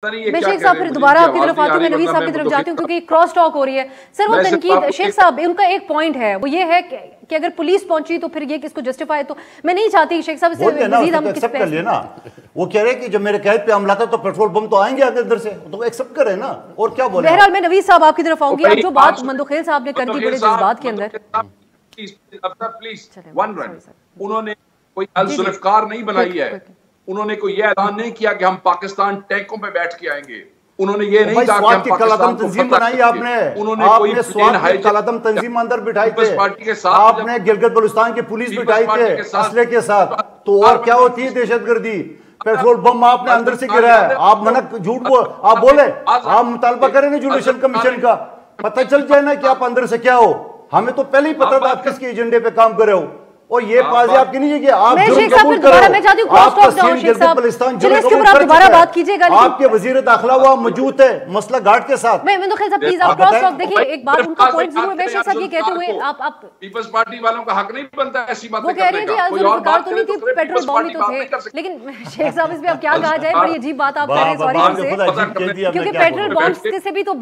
मैं शेख साहब फिर दोबारा आपकी तरफ आती हूँ, मैं नवीद साहब की तरफ जाती हूँ क्योंकि क्रॉस टॉक हो रही है। सर वो तनकीद शेख साहब उनका एक पॉइंट है वो ये है कि अगर पुलिस पहुंची तो फिर ये किसको जस्टिफाई, तो मैं नहीं चाहती शेख साहब इससे मजीद हम एक्सेप्ट कर लिए ना। वो कह रहे हैं कि जब मेरे कैद पे हमला था तो पेट्रोल बम तो आएंगे आगे अंदर से, तो एक्सेप्ट करे ना, और क्या बोले। बहरहाल मैं नवीद साहब आपकी तरफ आऊंगी। अब जो बात मंदोखेल साहब ने कर दी बड़े जज्बात के अंदर, प्लीज वन रन, उन्होंने कोई अल-जुल्फ़कार नहीं बनाई है, उन्होंने कोई ये ऐलान नहीं किया कि हम पाकिस्तान टैंकों पे बैठ के आएंगे, उन्होंने ये नहीं कहा कि हम पाकिस्तान को तंजीम बनाई आपने, कोई स्वात की कलादम तंजीम अंदर बिठाई थे, पार्टी के साथ आपने गिलगित बल्तिस्तान की पुलिस बिठाई थे असले के साथ, तो और क्या होती है दहशतगर्दी। पेट्रोल बम आपने अंदर से गिराया, आप मनक झूठ बोल, आप बोले आप मुतालबा करें ना जुडिशल कमीशन का, पता चल जाए ना कि आप अंदर से क्या हो। हमें तो पहले ही पता था आप किसके एजेंडे पे काम कर रहे हो, और ये बाजी आपकी नहीं है कि आप शेख साहब दोबारा मैं चाहती हूं क्रॉस टॉक जाऊं शेख साहब, चलिए इसके ऊपर आप दोबारा बात कीजिएगा। आपके वजीर दाखिला हुआ मौजूद है मसला घाट के साथ। मैं मंदोखेल साहब प्लीज आप क्रॉस टॉक देखिए, एक बात उनका पॉइंट जरूर है। शेख साहब ये कहते हुए आप पीपल्स पार्टी वालों का हक नहीं बनता ऐसी बातें करने का। वो कह रहे हैं जी अल-जुल्फ़कार तो नहीं थी, पेट्रोल बम ही तो थे, लेकिन शेख साहब इस पे अब क्या कहा जाए, बड़ी अजीब बात आप कर रहे हैं, सॉरी हमसे, क्योंकि पेट्रोल बम से भी तो